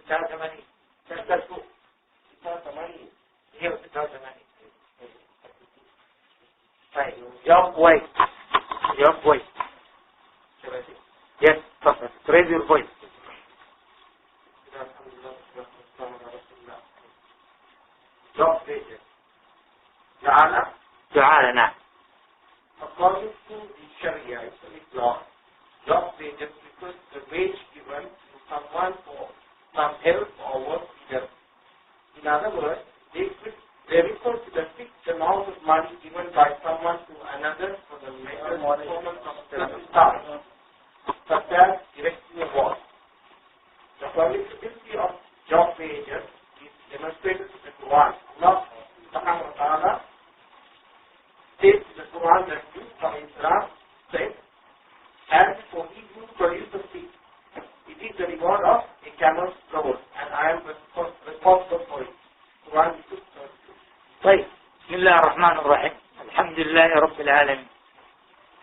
86 86 86 طيب جواب كويس جواب كويس yes تفضل raise your voice job wages جعالة نعم according to the Sharia Islamic law job wages refers to the wage given to someone for some help or work done. In other words, they refer to the fixed amount of money given by someone to another for the performance of certain tasks, such as erecting a wall. The permissibility of job wages is demonstrated in the Quran. Allah subhanahu wa ta'ala says in the Quran that you from Islam said, and for he who produces seed, it is the reward of a camel's trouble, and I am responsible for it. Quran 6:32. طيب بسم الله الرحمن الرحيم الحمد لله رب العالمين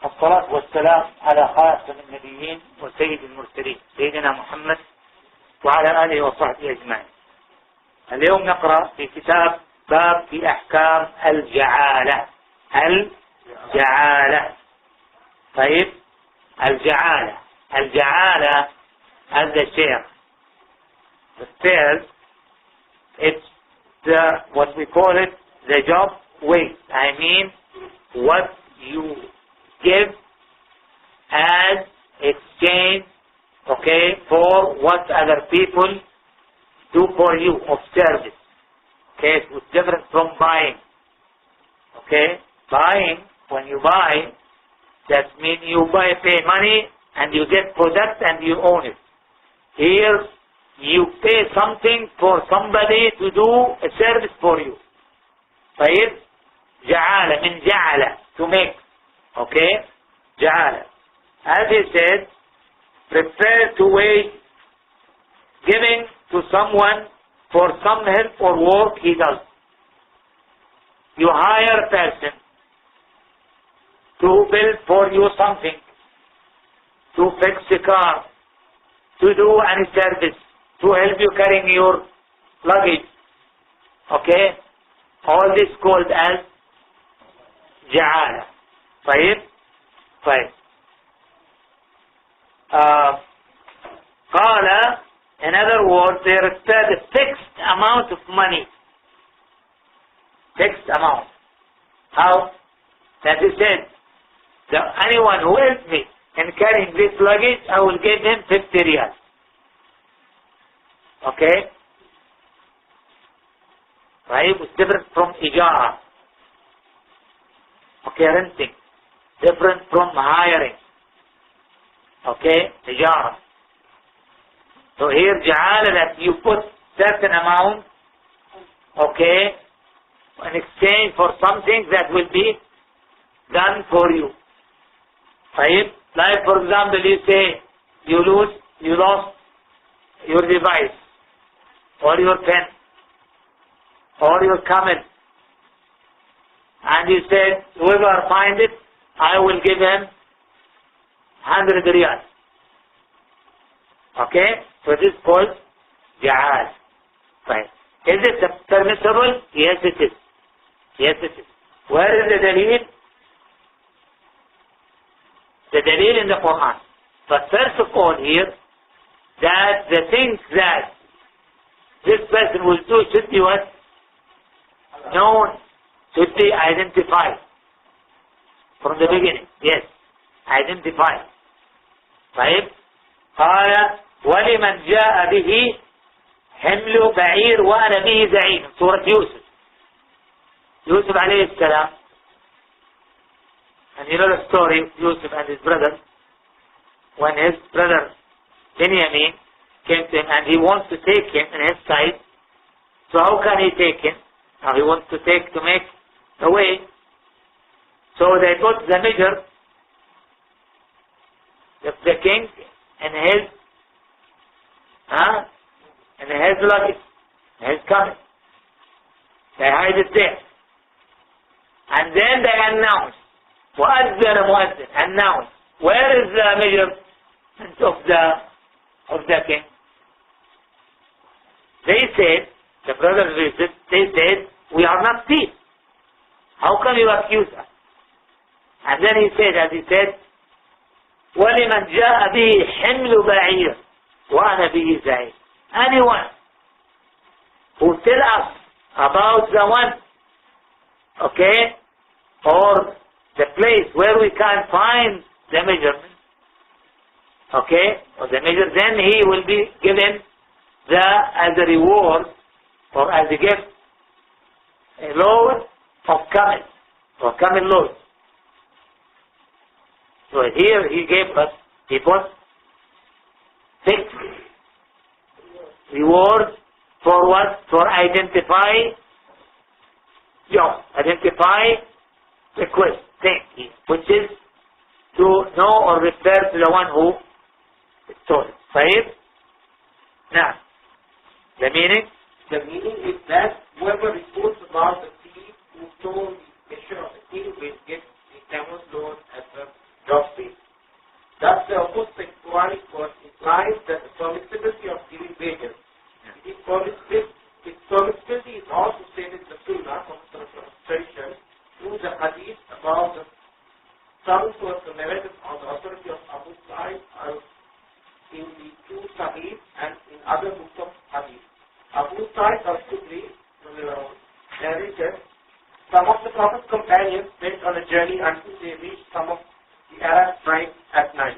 والصلاة والسلام على خاتم النبيين وسيد المرسلين سيدنا محمد وعلى آله وصحبه أجمعين. اليوم نقرأ في كتاب باب في أحكام الجعالة. الجعالة طيب الجعالة as the Shaykh says, it's what we call it the job wage. I mean what you give as exchange, okay, for what other people do for you of service. Okay, it's different from buying. Okay, buying, when you buy, that means you pay money and you get product and you own it. Here, you pay something for somebody to do a service for you. طيب جعالة من جعلة to make. Okay, جعالة. As he said, prefer to wage giving to someone for some help or work he does. You hire a person to build for you something, to fix a car, to do any service, to help you carrying your luggage. Okay? All this called as جعالة. طيب قال, in other words, they refer the fixed amount of money. Fixed amount. How? That he said, anyone who helps me in carrying this luggage, I will give him 50 riyals. Okay? Right? It's different from ijara. Okay, renting. Different from hiring. Okay? Ijara. So here, ja'ala, that you put certain amount, okay, in exchange for something that will be done for you. Right? Like, for example, you say, you lost your device, or your pen, or your camel, and you said, whoever find it, I will give him 100 riyals. Okay? So this is called ja'al. Right. Is it permissible? Yes, it is. Yes, it is. Where is the dalil? The dalil in the Quran. But first of all here, that the things that this person will do should be what? Known, should be identified from the beginning. Yes, identified. طيب قال ولمن جاء به حمل بعير وأنا به زعيم. سورة يوسف عليه السلام. And you know the story of Yusuf and his brother. When his brother Benjamin came to him and he wants to take him in his side. So how can he take him? Now he wants to make a way. So they put the measure of the king in his luggage, in his camel. They hide it there. And then they announce, وَأَذَّنَ مُؤَذِّنٌ, announce, where is the measurement of the king? They said, the brothers visited, they said, we are not thieves. How come you accuse us? And then he said, as he said, وَلِمَنْ جَاءَ بِهِ حِمْلُ بَعِيرٍ وَأَنَا بِهِ زَعِيمٌ. Anyone who tell us about the one, okay, or the place where we can find the measurement, okay, or the measure, then he will be given as a reward or as a gift a load of camel or camel load. So here he gave us, he put 6 rewards for what? For identify the quest thing, which is to know or refer to the one who stole it. Right? Now, the meaning? The meaning is that whoever reports about the thief who stole the treasure of the king will get the camel's load as a drop fee. Thus, the opposite Quranic verse implies that the permissibility of giving wages. Its permissibility is also stated in the Sunnah from the tradition through the hadith about the some person narrated on the authority of Abu Sa'id in the 2 Sahih and in other books of hadith. Abu Sa'id al-Khudri narrated, some of the Prophet's companions went on a journey until they reached some of the Arab tribes at night.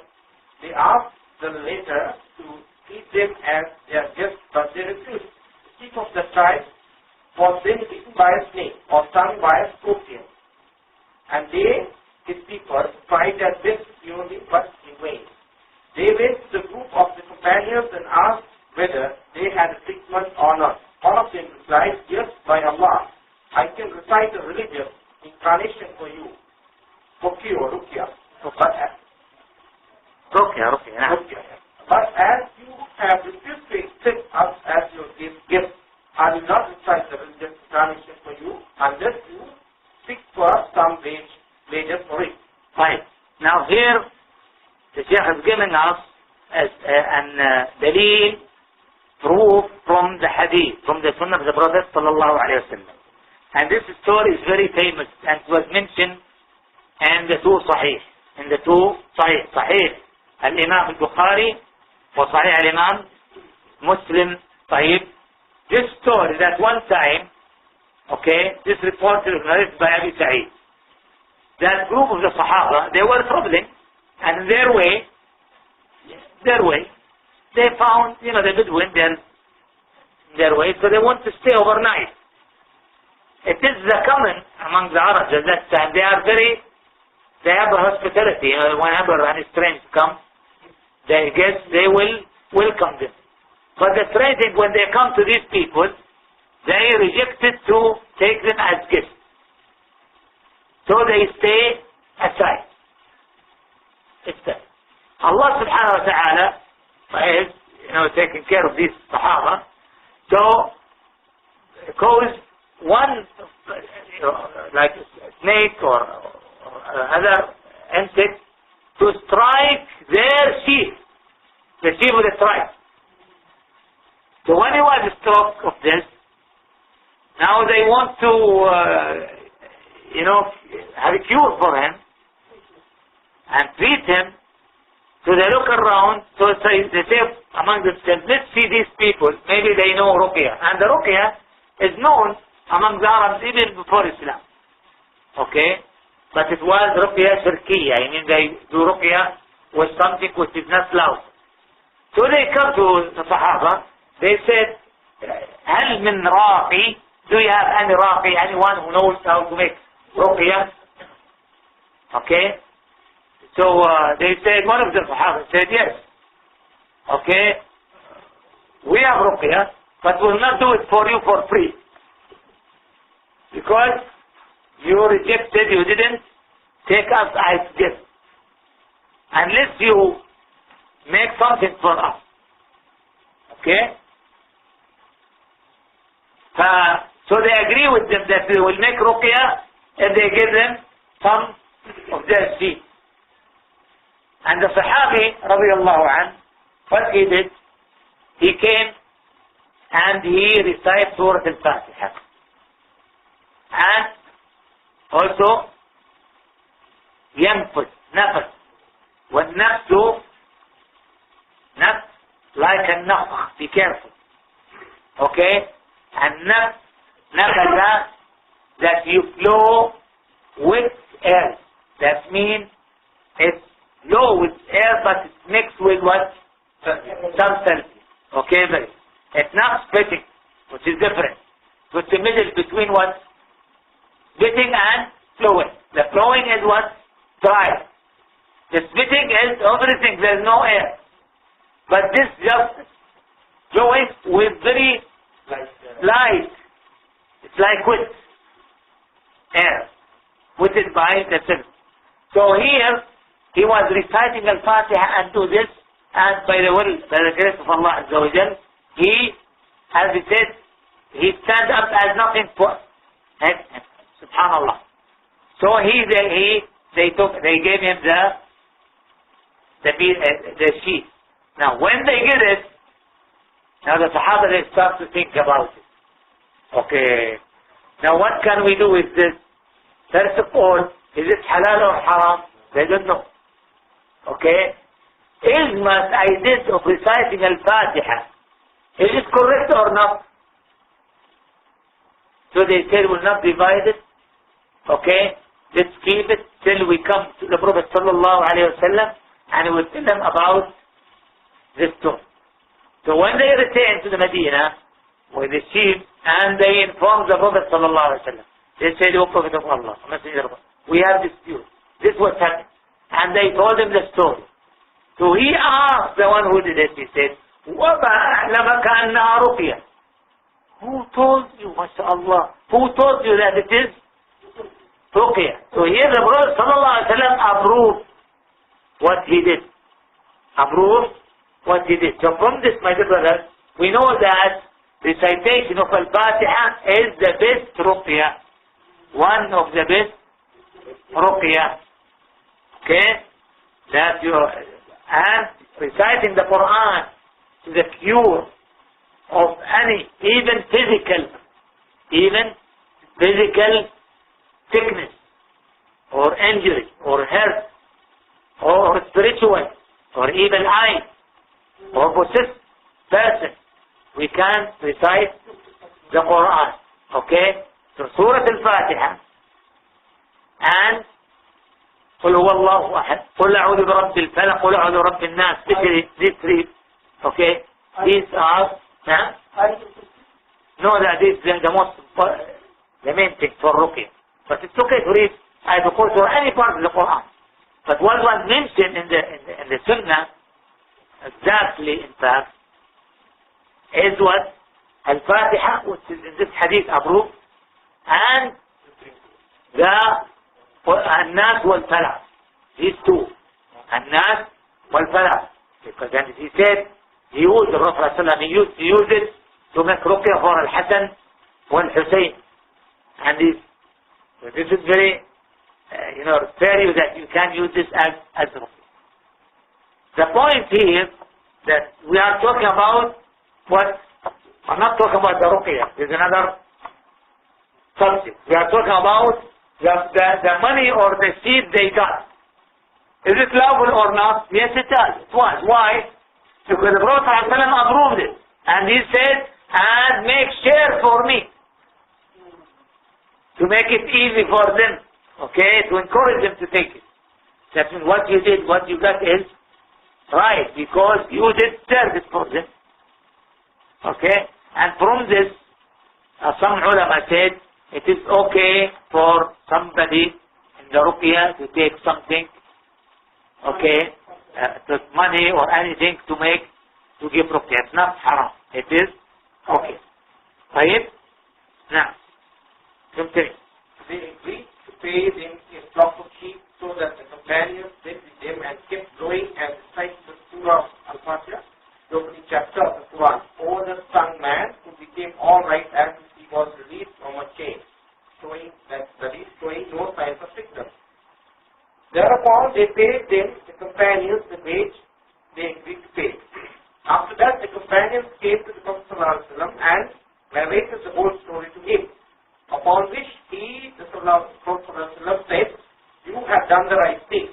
They asked the latter to feed them as their guests, but they refused. The chief of the tribe was then eaten by a snake or stung by a scorpion. And they, his people, tried their best purely but in vain. They went to the group of the companions and asked whether they had a treatment or not. All of them replied, yes, by Allah, I can recite a religious incarnation for you. Ruqya or Ruqya. But as you have refused to accept us as your gift, I will not recite the religious incarnation for you unless you seek for some wages for it. Fine. Now here, the Shaykh has given us as dalil, proof from the hadith, from the Sunnah of the Prophet sallallahu alaihi wasallam. And this story is very famous and it was mentioned in the 2 Sahih. In the 2 Sahih. Sahih al-Imam al-Bukhari wa Sahih al-Imam Muslim. Sahih. This story that one time, okay, this report is narrated by Abi Sa'id. That group of the Sahaba, they were traveling and in their way, they found, the Bedouin, their way, so they want to stay overnight. It is the common among the Arabs at that time. They have a hospitality. Whenever any strange comes, they will welcome them. But the strange thing, when they come to these people, they rejected to take them as guests. So they stay aside. Allah subhanahu wa ta'ala is, taking care of these Sahaba. So, cause one, like a snake or other insect, to strike their sheep, the sheep of the tribe. So when he was struck of this, now they want to, have a cure for him and treat him. So they look around, so they say among themselves, let's see these people, maybe they know Ruqya. And the Ruqya is known among the Arabs even before Islam. Okay? But it was Ruqya Shirkiya. I mean, they do Ruqya with something which is not loud. So they come to the Sahaba, they said, هل من راقي? Do you have any raqi, anyone who knows how to make Ruqya? Okay? So they said, one of the Sahaba said, yes. Okay? We have Ruqya, but we'll not do it for you for free. Because you rejected, you didn't take us as gifts. Unless you make something for us. Okay? So they agree with them that they will make Ruqya if they give them some of their seed. And the Sahabi, radiallahu anh, what he did, he came and he recites Surah Al-Fatiha. And also ينفث نفس, والنفس نفس like a nafkh, be careful. Okay? And nafs that you flow with air. That means it's low with air but it's mixed with what? Substance. Okay, very. It's not spitting, which is different. So it's the middle between what? Spitting and flowing. The flowing is what? Dry. The spitting is everything, there's no air. But this just flowing with very light. It's like with air. With it by the self. So here, he was reciting Al-Fatiha and do this, and by the will, by the grace of Allah Azza wa Jal, he, as he said, he stand up as nothing for Subhanallah. So they gave him the sheet. Now when they get it, now the Sahaba, they start to think about it. Okay, now what can we do with this? First of all, is it halal or haram? They don't know. Okay, is what I did of reciting Al-Fatiha, is it correct or not? So they said, we'll not divide it. Okay, let's keep it till we come to the Prophet sallallahu alaihi wasallam, and we'll tell them about this too. So when they returned to the Medina with the sheep, and they informed the Prophet sallallahu alaihi wasallam, they said, O Prophet of Allah, Messenger of Allah, we have dispute. This was happening. And they told him the story. So he asked the one who did it, he said, وَمَا أَعْلَمَكَ أَنَّهَا رُقْيَةٌ. Who told you, mashallah, who told you that it is ruqyah? So here the Prophet sallallahu alaihi wasallam approved what he did. Approved what he did. So from this, my dear brothers, we know that recitation of Al-Fatiha is the best ruqyah. One of the best ruqyah. Okay? That you, and reciting the Quran to the cure of any, even physical sickness, or injury, or hurt, or spiritual, or evil eye, or possessed person. We can recite the Quran. Okay? So Surah Al-Fatiha and قل هو الله أحد قل أعوذ برب الفلق قل أعوذ برب الناس. These three. Okay? These are no, that is the main thing for ruqyah. But it's okay to read Ayatul Kursi or any part of the Quran. But what was mentioned in the Sunnah, exactly in fact, is what? Al-Fatiha, which is in this hadith approved, and the An-Nas wal-Falaq. These two. An-Nas wal-Falaq. Because then he said, he used, the Prophet ﷺ, he used it to make ruqyah for Al-Hasan wal-Hussein. And this is very, fair you that you can use this as ruqyah. The point here that we are talking about what? I'm not talking about the ruqyah. There's another subject. We are talking about the money or the seed they got. Is it lawful or not? Yes, it does. It was. Why? Because the Prophet ﷺ approved it. And he said, and make share for me. To make it easy for them. Okay? To encourage them to take it. That means what you did, what you got is right. Because you did service for them. Okay? And from this, some ulama said, it is okay for somebody in the ruqyah to take something, okay, money or anything to give ruqyah. It's not haram. It is okay. Right? Now, continue. They agreed to pay them a flock of sheep so that the companions went with them and kept going and recited the surah of Al-Fatiha, the opening chapter of the Quran, over the young man who became all right as he was released from a chain, showing no signs of sickness. Thereupon they paid them, the companions, the wage they agreed to pay. After that, the companions came to the Prophet ﷺ ﷺ and narrated the whole story to him. Upon which the Prophet ﷺ said, "You have done the right thing.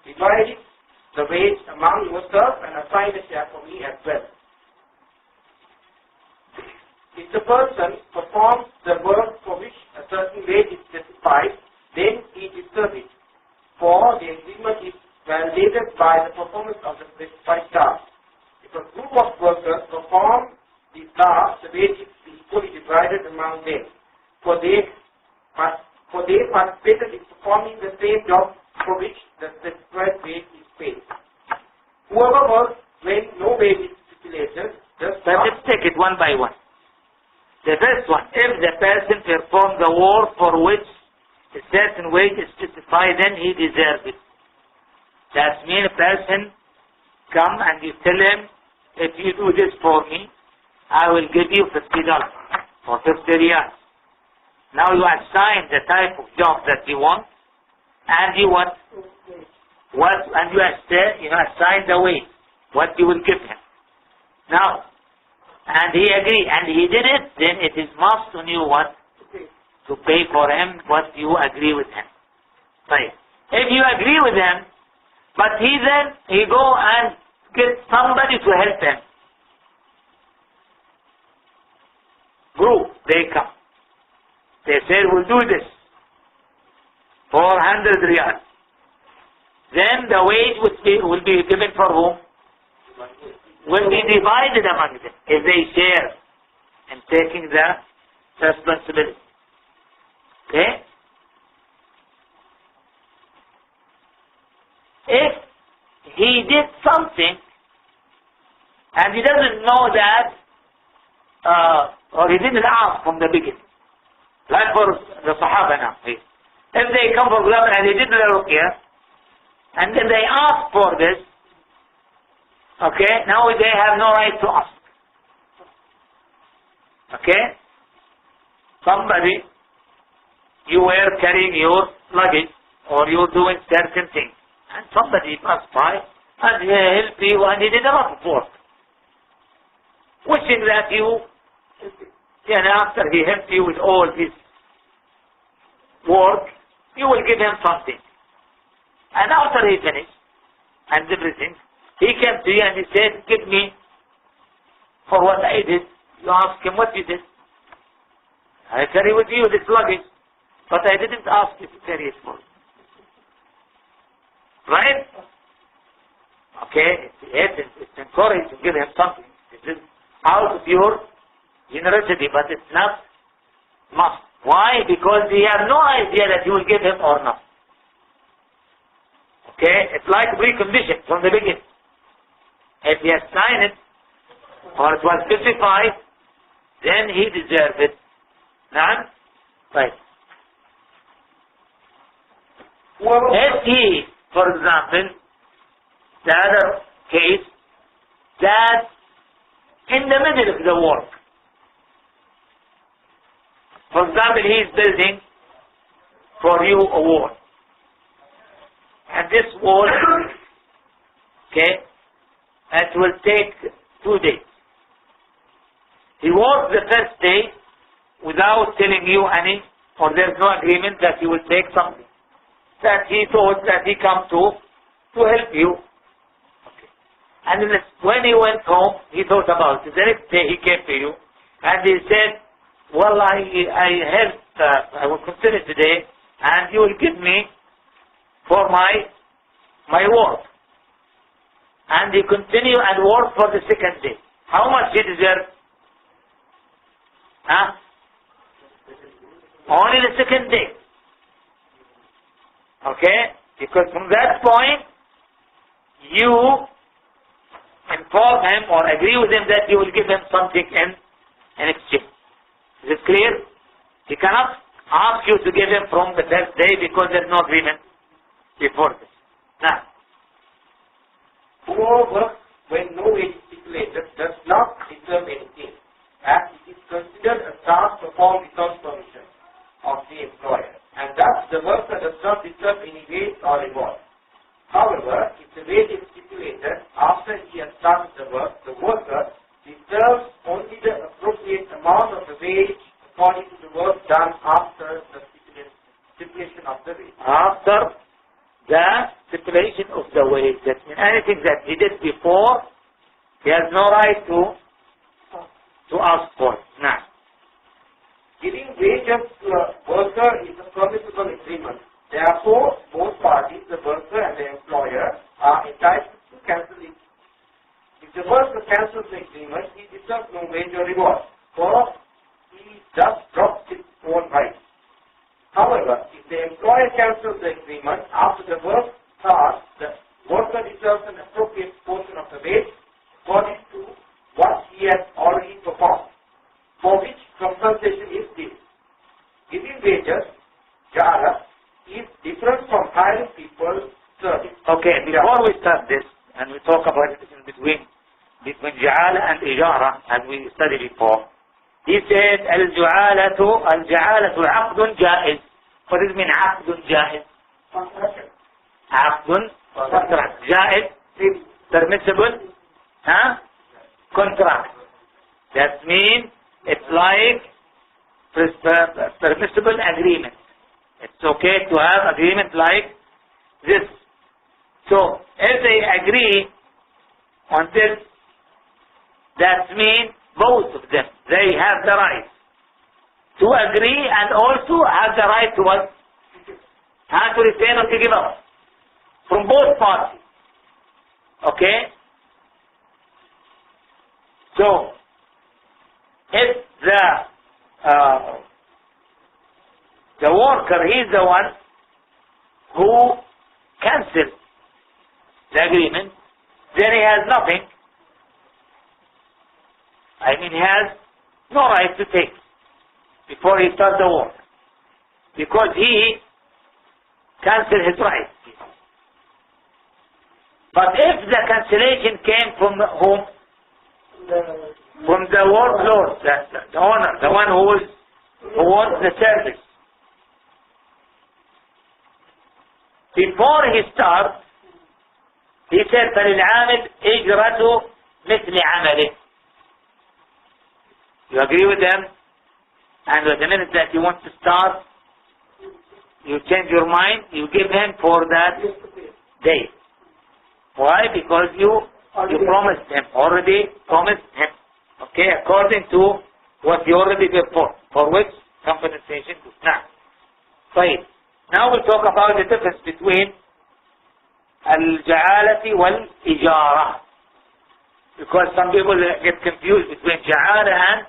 Divide the wage among yourself and assign a share for me as well." If the person performs the work for which a certain wage is specified, then he deserves it, for the agreement is validated by the performance of the specified task. If a group of workers perform the task, the wage is equally divided among them, for they participated in performing the same job for which the specified wage is paid. Whoever works when no wage is stipulated, does not... Let's take it one by one. The first one, if the person performs the work for which a certain wage is specified, then he deserves it. That means a person come and you tell him, if you do this for me, I will give you $50 or 50 riyals. Now you assign the type of job that you want, and you want and you assign the wage, what you will give him. Now, and he agreed, and he did it, then it is must on you what? To pay for him what you agree with him. Right. If you agree with him, but he go and get somebody to help him. Group, they come. They say, we'll do this for 100 riyals. Then the wage will be given for whom? Will be divided among them if they share in taking the responsibility. Okay? If he did something and he doesn't know that, or he didn't ask from the beginning, like for the Sahaba now, if they come for example and they did the ruqyah, and then they ask for this, okay, now they have no right to ask. Okay? Somebody, you were carrying your luggage, or you were doing certain things, and somebody passed by, and he helped you, and he did a lot of work. Wishing that after he helped you with all this work, you will give him something. And after he finished, and everything, he came to you and he said, give me for what I did. You ask him what you did. I carry with you this luggage, but I didn't ask you to carry it for me. Right? Okay, it's encouraged to give him something. It is out of your generosity, but it's not must. Why? Because he has no idea that you will give him or not. Okay, it's like precondition from the beginning. If he has signed it, or it was specified, then he deserves it. Now, right. If he, for example, the other case, that in the middle of the work, for example, he is building for you a wall. And this wall, okay, it will take 2 days. He worked the first day without telling you any, or there's no agreement that he will take something. That he thought that he come to help you. Okay. And then when he went home, he thought about it. The next day he came to you and he said, well, I will consider today, and you will give me for my work. And he continue and work for the second day. How much he deserve? Only the second day. Okay? Because from that point, you inform him or agree with him that you will give him something in exchange. Is it clear? He cannot ask you to give him from the first day because there is no agreement before this. Now, whoever, when no wage is stipulated, does not deserve anything, as it is considered a task performed without permission of the employer, and thus the worker does not deserve any wage or reward. However, if the wage is stipulated after he has started the work, the worker deserves deserves only the appropriate amount of the wage according to the work done after the stipulation of the wage. After the stipulation of the wage. That means anything that he did before, he has no right to ask for it. Now, giving wages to a worker is a permissible agreement. Therefore, both parties, the worker and the employer, are entitled to cancel it. If the worker cancels the agreement, he deserves no wage or reward, for he thus drops his own rights. However, if the employer cancels the agreement after the work starts, the worker deserves an appropriate portion of the wage according to what he has already performed, for which compensation is due. Giving wages, jara, is different from hiring people service. okay, before we start this, and we talk about it in between ja'ala and ijara, as we studied before, he said, al-ja'alatu 'aqdun ja'iz. What does it mean, 'aqdun ja'iz? Aqdun, contract. Ja'iz, permissible, contract. That means it's like permissible agreement. It's okay to have agreement like this. So, if they agree on this, that means both of them, they have the right to agree and also have the right to what? To retain or to give up. From both parties. Okay? So, if the worker, he is the one who cancels the agreement, then he has nothing. I mean, he has no right to take before he starts the work, because he canceled his right. But if the cancellation came from whom? From the workload, the owner, the one who wants the service. Before he starts, he said, فَلِلْعَامِلْ إِجْرَةُ مِثْلِ عَمَلِهِ. You agree with them? And with the minute that you want to start, you change your mind, you give him for that day. Why? Because you promised him, already promised him. Okay, according to what you already did for which compensation is now. Fine. Now we'll talk about the difference between al-ja'alati wal-ijara. Because some people get confused between ja'ala and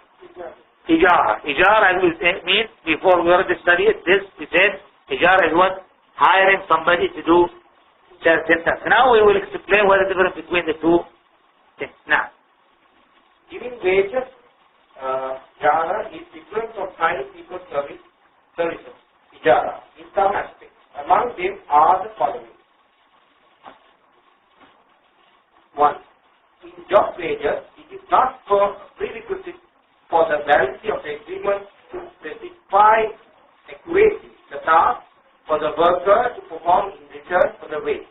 ijara. Ijara means, before we already studied this, we said, ijara is what? Hiring somebody to do certain tasks. Now we will explain what is the difference between the two things. Now, giving wages, jara, is different from hiring people services. Ijara, in some aspects. Among them are the following. 1. In job wages, it is not prerequisite for the validity of the agreement to specify accurately the task for the worker to perform in return for the wage.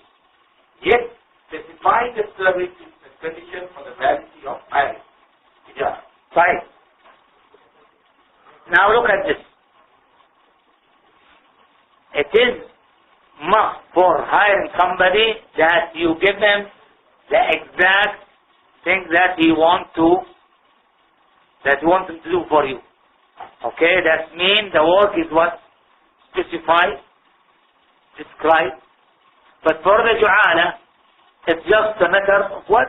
Yet, specifying the service is the condition for the validity of hiring. Ijara. fine. Now look at this. It is must for hiring somebody that you give them the exact thing that you want him to do for you. Okay, that means the work is what? Specified, described. But for the ju'ala, it's just a matter of what?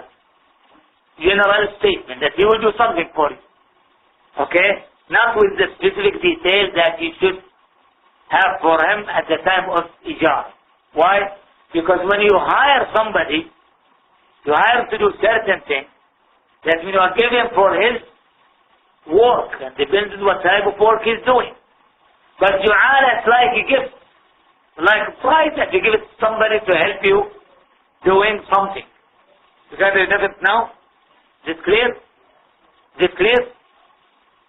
General statement that he will do something for you. Okay? Not with the specific details that you should have for him at the time of ijar. Why? Because when you hire somebody, you hire him to do certain things, that means you are giving for his work, and depends on what type of work he's doing. But ju'ala is like a gift, like a prize that you give it to somebody to help you doing something. You got the difference now? Is it clear? Is it clear?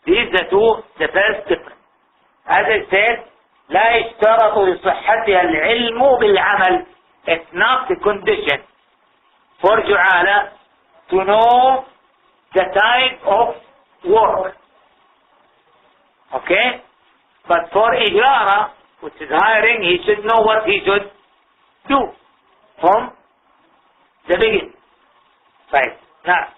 These are the first difference. As I said, لا يشترط لصحتها العلم بالعمل. It's not the condition for ju'ala to know the type of work. Okay? But for ijara, which is hiring, he should know what he should do from the beginning. Right. Now.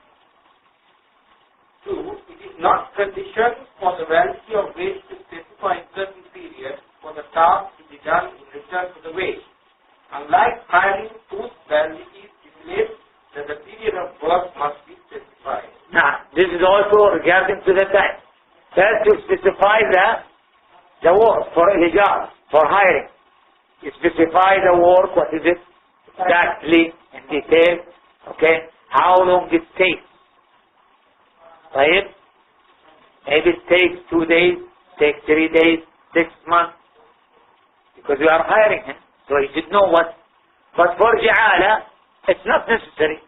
2. It is not conditioned for the validity of wage to specify in certain periods for the task to be done in return for the wage. Unlike hiring, whose validity stipulates that the period of work must be specified. Now, this is also regarding to the time. First, to specify the work for ijara, for hiring. You specify the work, what is it exactly, in detail, okay, how long it takes. Right? Maybe it takes 2 days, takes 3 days, 6 months, because you are hiring him, so he should know what. But for Ja'ala, it's not necessary,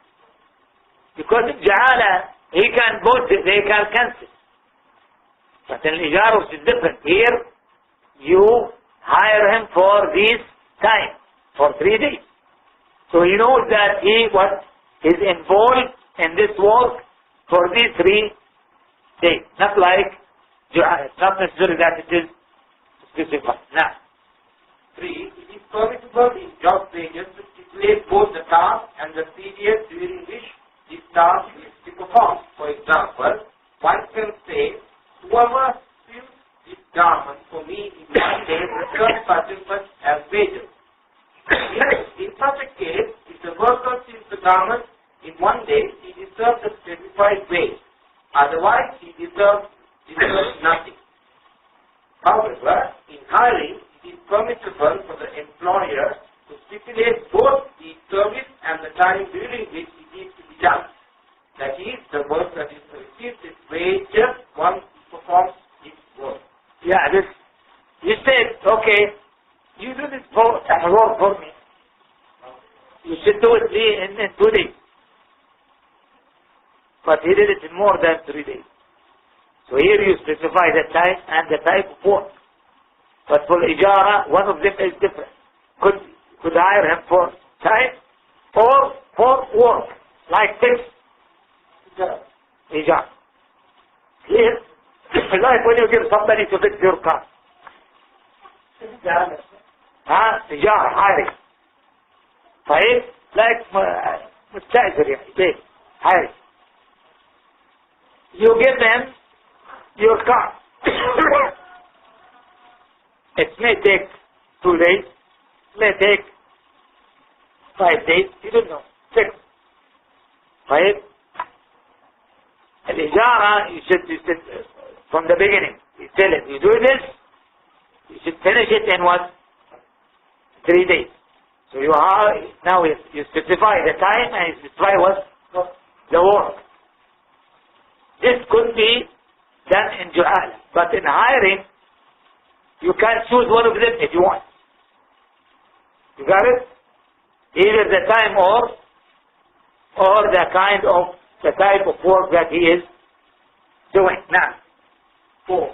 because in Ja'ala, he can both, they can cancel. But in Ijara, it's different. Here, you hire him for this time, for 3 days. So he knows that he is involved in this work for these 3 days. Not like Ja'ala. It's not necessary that it is specified. Now. 3. It is permissible in job wages to stipulate both the task and the period during which this task is to be performed. For example, one can say, whoever sews this garment for me in 1 day returns such and such as wages. In such a case, if the worker sews the garment in 1 day, he deserves a specified wage. Otherwise, he deserves nothing. However, in hiring, it is permissible for the employer to stipulate both the service and the time during which it is to be done. That is, the worker is to receive his wages once he performs his work. Yeah, this, you said, okay, you do this work for me. You should do it in 2 days. But he did it in more than 3 days. So here you specify the time and the type of work. But for ijara, one of them is different. Could hire him for time or for work, like this. Ijara. Clear? Like when you give somebody to fix your car. Ijara, hiring. Right? Like مستأجر يعني, hiring. You give them your car. It may take 2 days, may take 5 days, you don't know, 6. Right? Al-Ijara, you should from the beginning, you tell it, you do this, you should finish it in what? 3 days. So you are, now you specify the time and you specify what? The work. This could be done in Ju'ala, but in hiring, you can choose one of them if you want. You got it? Either the time or the type of work that he is doing. Now, 4.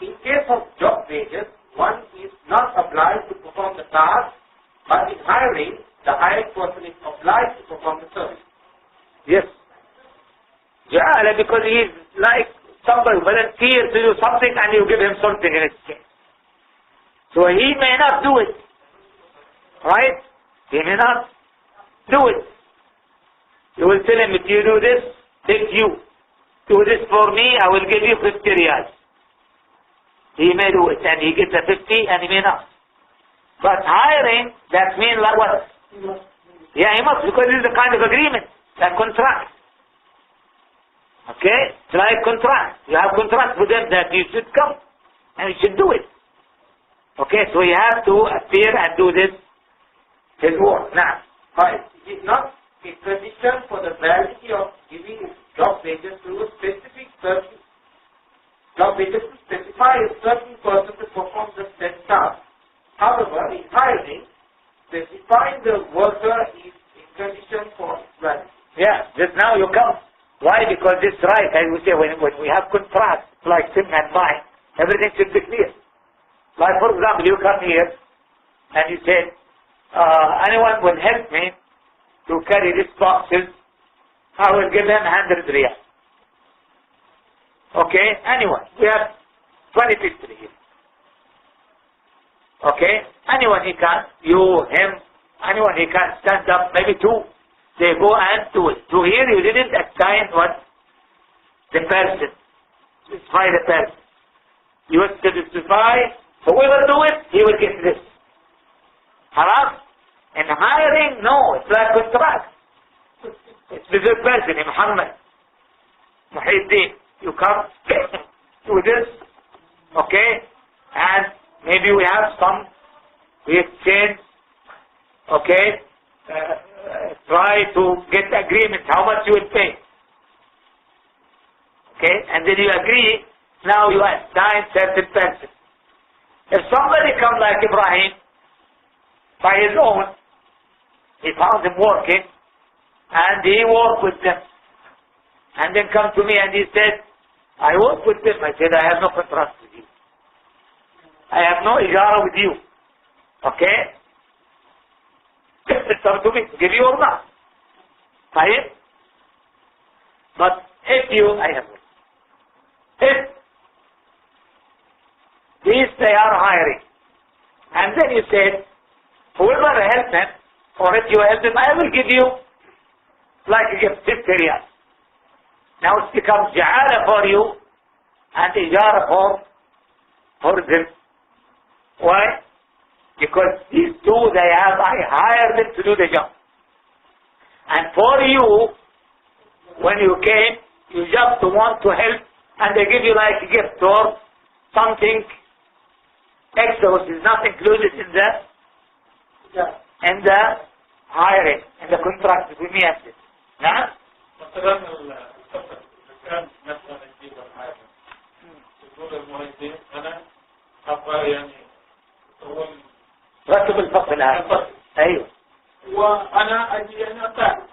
In case of job wages, one is not obliged to perform the task, but in hiring, the hired person is obliged to perform the service. Yes. Ja'ala, because he is like somebody volunteers to do something and you give him something in exchange. So he may not do it. Right? He may not do it. You will tell him, if you do this, if you do this for me, I will give you 50 riyals. He may do it and he gets a 50 and he may not. But hiring, that means like what? Yeah, he must, because this is a kind of agreement, a contract. Okay? It's like contract. You have contract with them that you should come and you should do it. Okay, so you have to appear and do this, his work. Now, 5. It is not a condition for the validity of giving job wages to a specific person. Job wages to specify a certain person to perform the said task. However, in hiring, specifying the worker is a condition for its validity. yeah, just now you come. Why? Because this right, as we say, when we have contracts, like sin and mine, everything should be clear. Like for example, you come here and you say, anyone will help me to carry these boxes I will give him 100 riyal. Okay, anyone. We have 20 people here. Okay, anyone he can, you, him, anyone he can stand up, maybe two. They go and do it. To here you didn't assign what? The person. Specify the person. You will specify, whoever do it, he will get this. Haram? And hiring, no, it's like contract. It's with the person, Muhammad. Muhyiddin, you come to this, okay, and maybe we have some, we exchange, okay, try to get agreement, how much you will pay. Okay, and then you agree, now you assign certain person. If somebody come like Ibrahim, by his own, he found him working, and he worked with them. And then come to me and he said, I work with them. I said, I have no contract with you. I have no ijara with you. Okay? It's up to me to give you or not. Fine? But if you, I have one. If these they are hiring, and then you said, whoever help them, or if you help them, I will give you like a gift, 50 riyal. Now it becomes ja'ala for you and ijara for them. Why? Because these two I hired them to do the job. And for you, when you came, you just want to help and they give you like a gift or something extra which is not included in the hiring, in the contract between me and them. Now? كان مثلا يجيب الحاجة يقول المهندس أنا أبغى يعني هو ركب الفصل هذا أيوه وأنا أجي أنا أتاك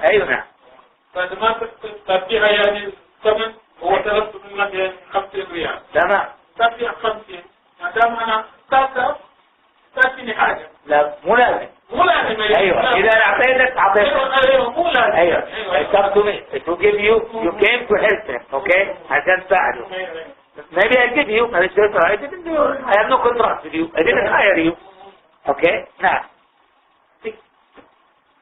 أيوه نعم بعد ما تبيها يعني الثمن هو طلبت منك يعني 50 ريال تمام تبيع 50 ما دام أنا تأتيني حاجة لا مو لازم ايوه اذا اعطيتك مو لازم ايوه come to me to give you came to help them okay عشان تساعده maybe I give you I didn't do I have no contract with you I didn't hire you okay now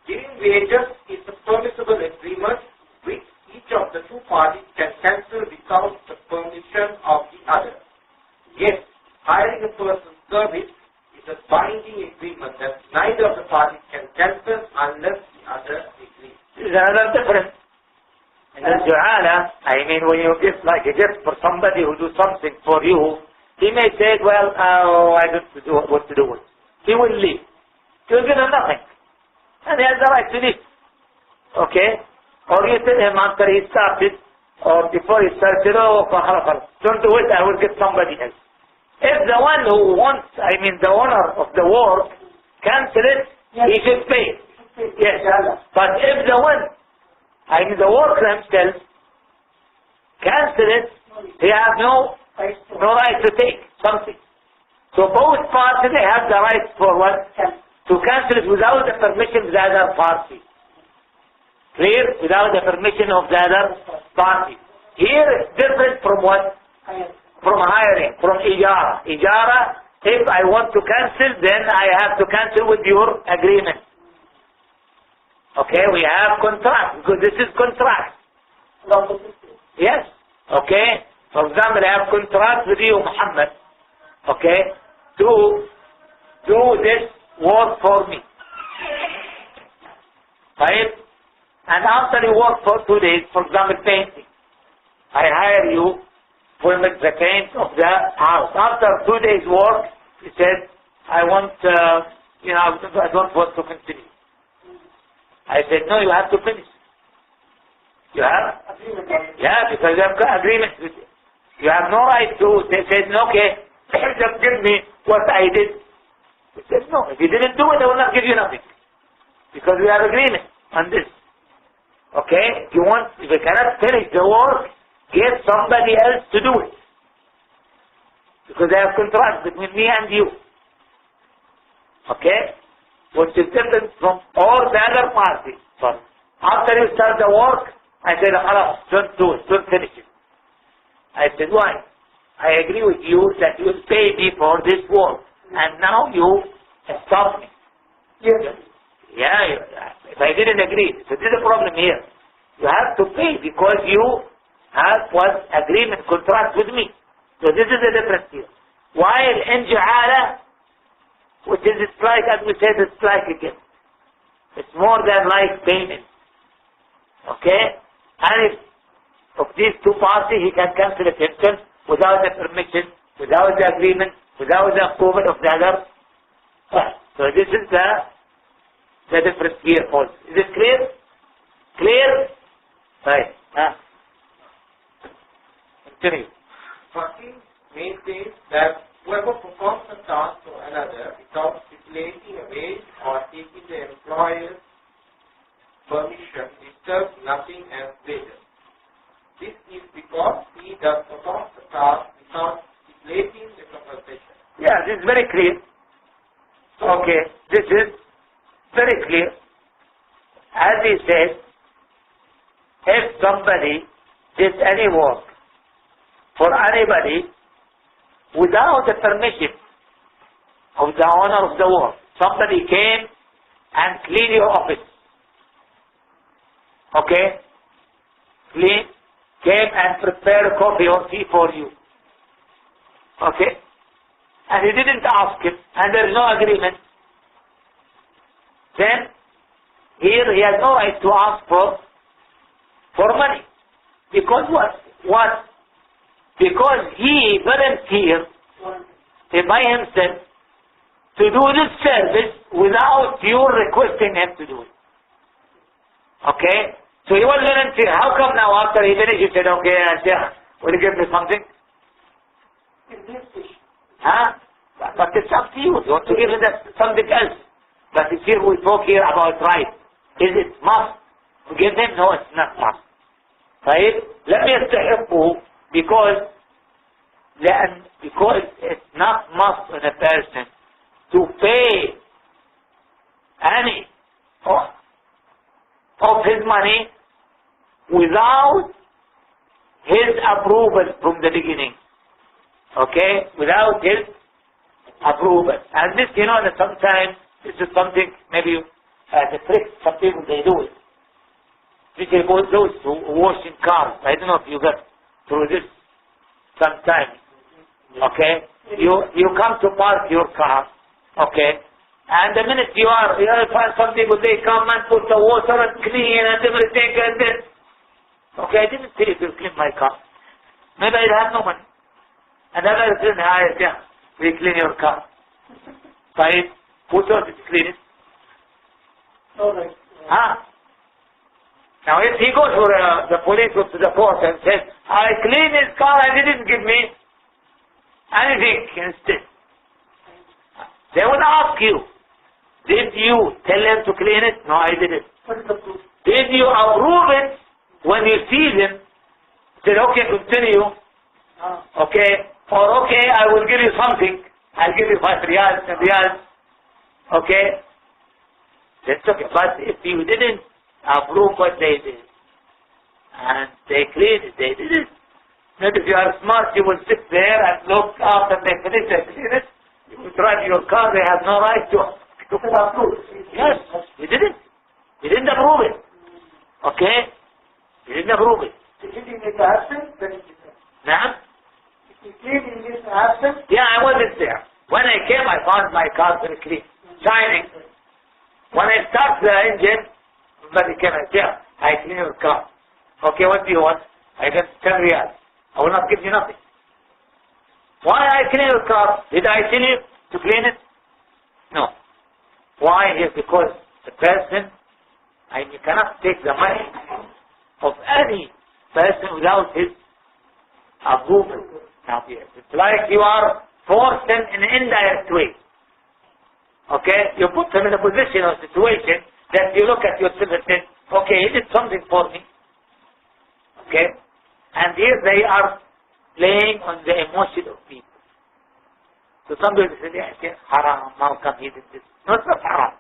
giving wages is a permissible agreement which each of the two parties can cancel without the permission of the other. Yes, hiring a person's service is a binding agreement that neither of the parties can cancel unless the other agrees. Is another difference. In the Ju'ala, I mean when you give like a gift for somebody who do something for you, he may say, well, I don't know what to do with. He will leave. He will give him nothing. And he has the right to leave. Okay? Or you tell him after he started, or before he started, oh, don't do it, I will get somebody else. If the one who wants, I mean the owner of the work, cancel it, he should pay it. Yes. But if the one, I mean the worker himself, cancel it, he has no right to take something. So both parties, they have the right for what? To cancel it without the permission of the other party. Clear? Without the permission of the other party. Here it's different from what? From hiring, from ijara. Ijara, if I want to cancel, then I have to cancel with your agreement. Okay, we have contract, because this is contract. Yes, okay. For example, I have contract with you, Muhammad, okay, to do this work for me. Right? And after you work for 2 days, for example, painting, I hire you for the paint of the house. After 2 days work, he said, I want, I don't want to continue. I said, no, you have to finish. You have? Yeah, because you have got agreement with you. You have no right to, they said, okay, just give me what I did. He said, no, if you didn't do it, I will not give you nothing. Because we have agreement on this. Okay? If you cannot finish the work, get somebody else to do it. Because I have contract between me and you. Okay? Which is different from all the other parties. Sorry. After you start the work, I said, خلاص, don't do it, don't finish it. I said, why? I agree with you that you pay me for this work, and now you stop me. Yes. Yeah, if I didn't agree, so this is the problem here. You have to pay because you have one agreement, contract with me. So this is the difference here. While in Juhala, which is it's like, as we said, it's like a gift. It's more than like payment. Okay? And if of these two parties, he can cancel it himself without the permission, without the agreement, without the approval of the other. So this is the difference here also. Is it clear? Clear? Right. Continue. Faqih maintains that whoever performs a task for another without stipulating a wage or taking the employer's permission disturbs nothing as wages. This is because he does perform the task without stipulating the compensation. Yeah, this is very clear. Okay, this is very clear. As he said, if somebody did any work for anybody without the permission of the owner of the work, somebody came and cleaned your office. Okay? Came and prepared coffee or tea for you. Okay? And he didn't ask him, and there is no agreement. Then, here he has no right to ask for money. Because what? Because he volunteered by himself to do this service without you requesting him to do it. Okay? So he was volunteer. How come now after he finished, he said, okay, will you give me something? Huh? But it's up to you. You want to give him something else. But it's here we talk here about right. Is it must to give him? No, it's not must. Right? Let me يستحقه because it's not must on a person to pay any of his money without his approval from the beginning. Okay? Without his approval. And this, that sometimes this is something, maybe as a trick, some people they do it. Especially those who wash in cars. I don't know if you got through this sometimes. Okay? You come to park your car. Okay? And the minute you find some people, they come and put the water and clean and everything and then. Okay, I didn't say to clean my car. Maybe I have no money. Another person, we clean your car. Right? Who told you to clean it? Alright. Now if he goes to the police or to the court and says, I cleaned his car and he didn't give me anything instead. They would ask you, did you tell him to clean it? No, I didn't. Did you approve it when you see them? Said, okay, continue. Okay. Or okay, I will give you something. I'll give you 5 riyals, 10 riyals. Okay. That's okay. But if you didn't approve what they did, and they cleaned it, they did it. Maybe if you are smart, you will sit there and look after they finish, they clean it. You will drive your car, they have no right to approve. Yes, he didn't. He didn't approve it. Okay? He didn't approve it. If he did it absent, then it is Now? If he did in his absence, Yeah, I wasn't there. When I came, I found my car very clean, shining. When I start the engine, somebody came and said, I clean your car. Okay, what do you want? I got 10 riyals. I will not give you nothing. Why I clean your car? Did I tell you to clean it? No. Why? Is because the person, you cannot take the money of any person without his approval. Now, it's like you are forced in an indirect way. Okay? You put him in a position or situation that you look at yourself and say, okay, he did something for me. Okay? And here they are playing on the emotion of people. So somebody said, yeah, haram, how come he did this? No, it's not haram.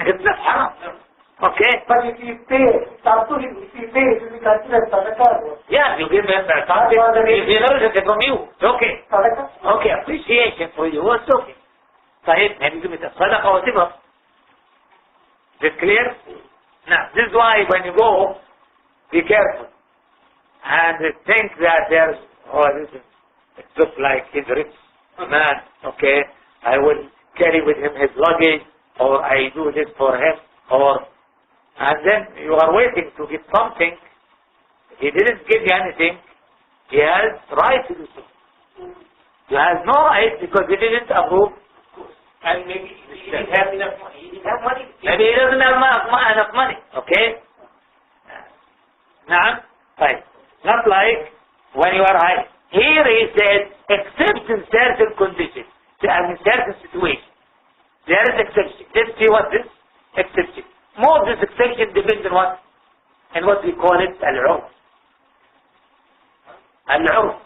It's not haram. Okay? But if you pay, it's up to him. If you pay, it will be considered sadaqah. Yeah, you give him something. You know it's from you. It's okay. Sadaqah? Okay, appreciation for you. It's okay. Sahib, maybe give it a sadaqah or tibah. Is it clear? Now, this is why when you go, be careful. And think that there's, it looks like he's rich man, okay, I will carry with him his luggage, or I do this for him, and then you are waiting to give something. He didn't give you anything. He has right to do so. He has no right because he didn't approve. And maybe he didn't have enough money. He didn't have money. Maybe he doesn't have enough money. Okay? Now, right. Not like when you are high. Here he said, except in certain conditions, in certain situations. There is exception. Let's see what this exception. More of this exception depends on what? And what we call it, al-urf. Al-urf.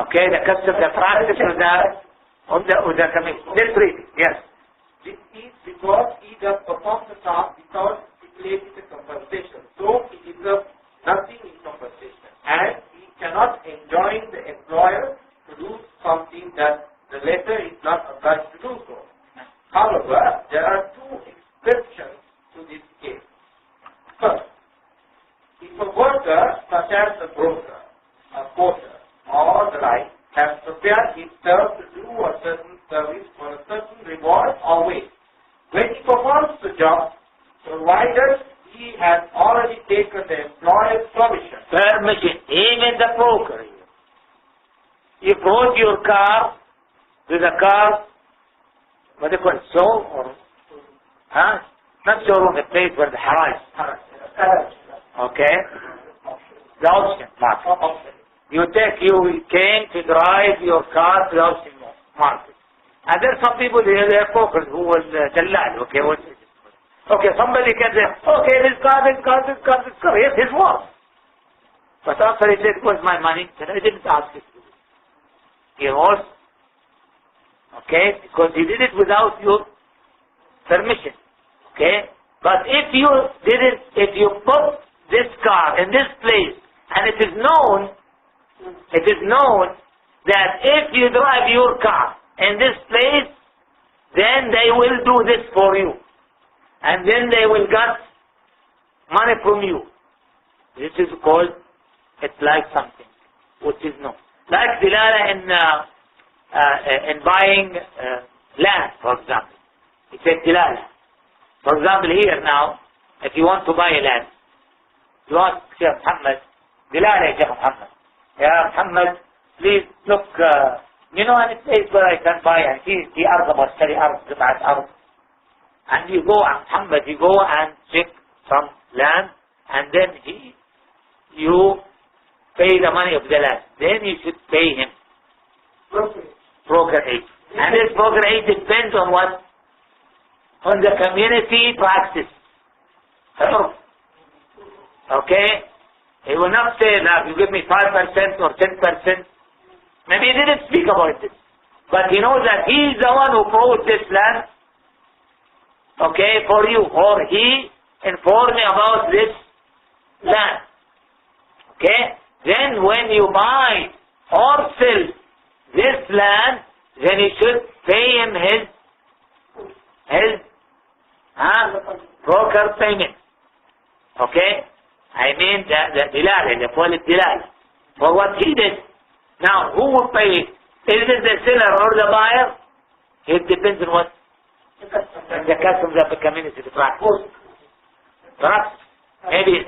Okay, the custom, the practice of the commission. Let's read it. Yes. This is because he does perform the task without stipulating the compensation. So he deserves nothing in compensation. And he cannot enjoin the employer to do something that the latter is not obliged to do so. However, there are two exceptions to this case. First, if a worker, such as a broker, a porter, or the like, has prepared himself to do a certain service for a certain reward or wage, when he performs the job, provided he has already taken the employer's permission. Permission, even the broker. You brought your car to the car, what do you call it, show or, not showroom, the place where the haraj. Okay? The auction market. You came to drive your car to the auction market. And there are some people here, they are brokers who will dallal, okay, what is it? Okay, somebody can say, okay, this car, yes, his was. But after he said, it was my money, then I didn't ask it. He was, okay, because he did it without your permission, okay? But if you put this car in this place, and it is known that if you drive your car in this place, then they will do this for you. And then they will get money from you. This is called, it's like something, which is known. Like dilala in buying land, for example. It's a dilala. For example, here now, if you want to buy a land, you ask Sheikh Muhammad, dilala Sheikh Muhammad. Ya Muhammad, please look, you know any place where I can buy, and he أرض بشتري أرض قطعة أرض. And you go, Muhammad, you go and check some land, and then you pay the money of the land. Then you should pay him. Broker aid. And this broker aid depends on what? On the community practice. Okay? He will not say, now you give me 5% or 10%. Maybe he didn't speak about this. But he knows that he is the one who bought this land, okay, for you. Or he informed me about this land. Okay? Then when you buy or sell this land, then you should pay him his broker payment. Okay? I mean the dilal, they call it dilal. For what he did. Now, who will pay it? Is it the seller or the buyer? It depends on what? The customs of the community, the practice. Perhaps, maybe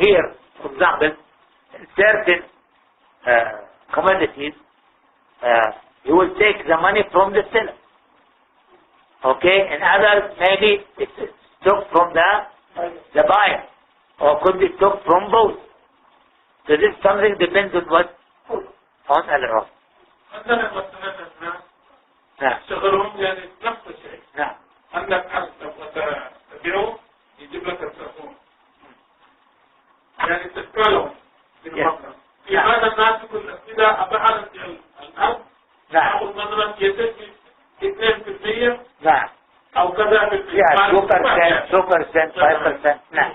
here, for example, in certain commodities, you will take the money from the seller. Okay? And others, maybe it's took from the buyer. Or could be took from both. So this something depends on what? On al-urf. مثلا الناس يشتغلون يعني نفس الشيء. نعم. عندك عقد وتبيعه يجيب لك التلفون. يعني تتكلم بالمبلغ. في هذا الناس يقول إذا أبعد الأرض أو مثلا يتم 2% نعم. أو كذا Yeah, 2% 2%, 5%. نعم.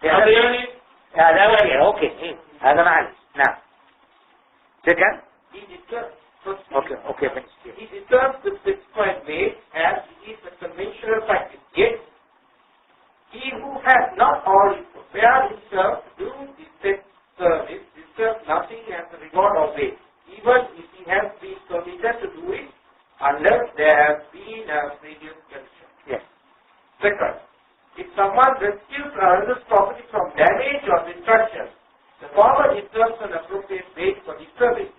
هذا يعني هذا اوكي. هذا معلش. نعم. Second. Okay, finish. He deserves the specified wage as it is a conventional practice. Yet, he who has not already prepared himself to do this said service deserves nothing as a reward or wage, even if he has been permitted to do it unless there has been a previous condition. Yes. Second, if someone rescues another's property from damage or destruction, the farmer deserves an appropriate wage for this service,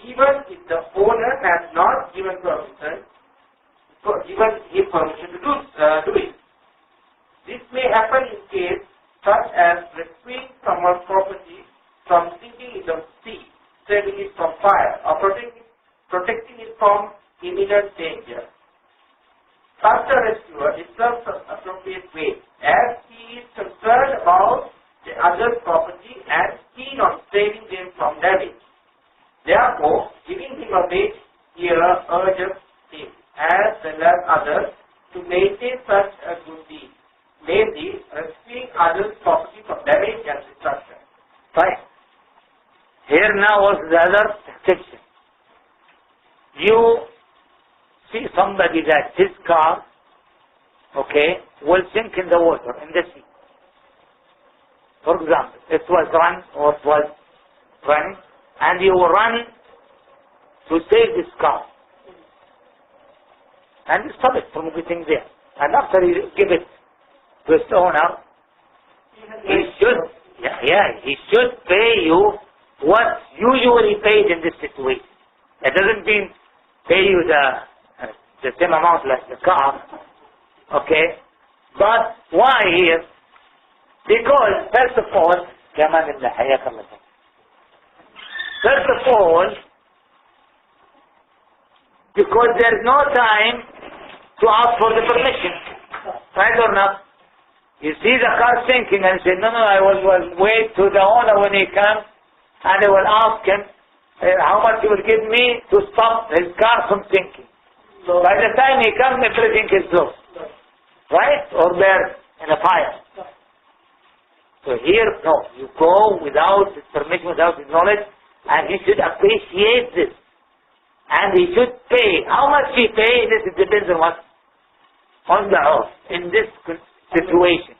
even if the owner has not given him permission to do it. This may happen in case such as rescuing someone's property from sinking in the sea, saving it from fire, or protecting it from imminent danger. Such a rescuer deserves an appropriate wage, as he is concerned about the other's property and keen on saving them from damage. Therefore, giving him a wage here urges him, as well as others, to maintain such a good deed, namely rescuing others' property from damage and destruction. Fine. Here now was the other section. You see somebody that his car, okay, will sink in the water, in the sea. For example, it was run or it was running, and you run to save this car. And you stop it from getting there. And after you give it to its owner, he should pay you what usually paid in this situation. It doesn't mean pay you the same amount like the car. Okay? But why here? Because first of all, because there is no time to ask for the permission. Right or not? You see the car sinking and say, no, I will wait to the owner when he comes and I will ask him how much he will give me to stop his car from sinking. So by the time he comes, everything is lost. Right? Or burned in a fire. So here, no, you go without his permission, without his knowledge, and he should appreciate this. And he should pay. How much he pay, this depends on what? On the oath. In this situation.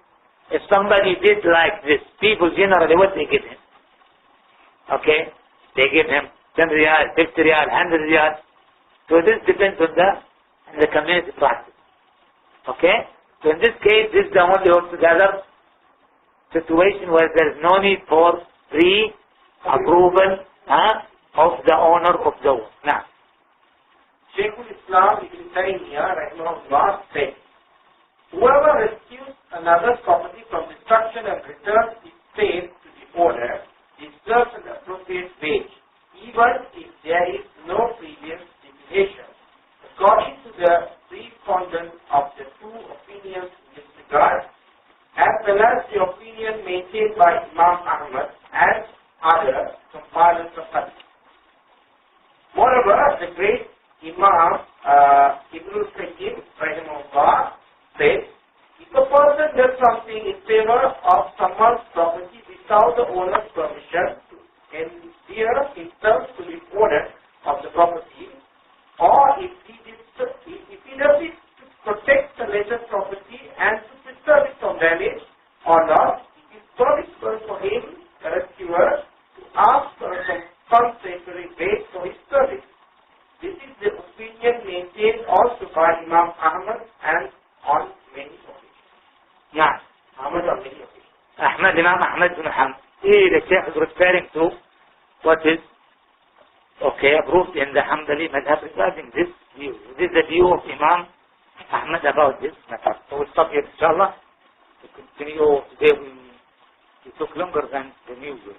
If somebody did like this, people generally, what they give him? Okay? They give him 10 riyal, 50 riyal, 100 riyal. So this depends on the community practice. Okay? So in this case, this is the only altogether situation where there is no need for pre-approval of the owner of the work. Now, Shaykhul Islam Ibn Taymiyyah rahimahullah said, whoever rescues another's property from destruction and returns its same to the owner deserves an appropriate wage, even if there is no previous stipulation. According to the correspondence of the two opinions in this regard, as well as the opinion maintained by Imam Ahmad and other compilers of hadith. Moreover, the great Imam Ibn al-Qayyim rahimahullah said, if a person does something in favor of someone's property without the owner's permission to endear himself to the owner of the property, or if he does it to protect the latter's property and to preserve it from damage or not, it is permissible for him, the rescuer, to ask for a compensatory wage for his service. This is the opinion maintained also by Imam Ahmad and on many occasions. yeah. Ahmad on many occasions. Imam Ahmad bin Hanbal. Here the Sheikh is referring to what is approved in the Hanbali madhab regarding this view. This is the view of Imam Ahmad about this matter. So we'll stop here, inshallah. To continue today, we took longer than usual.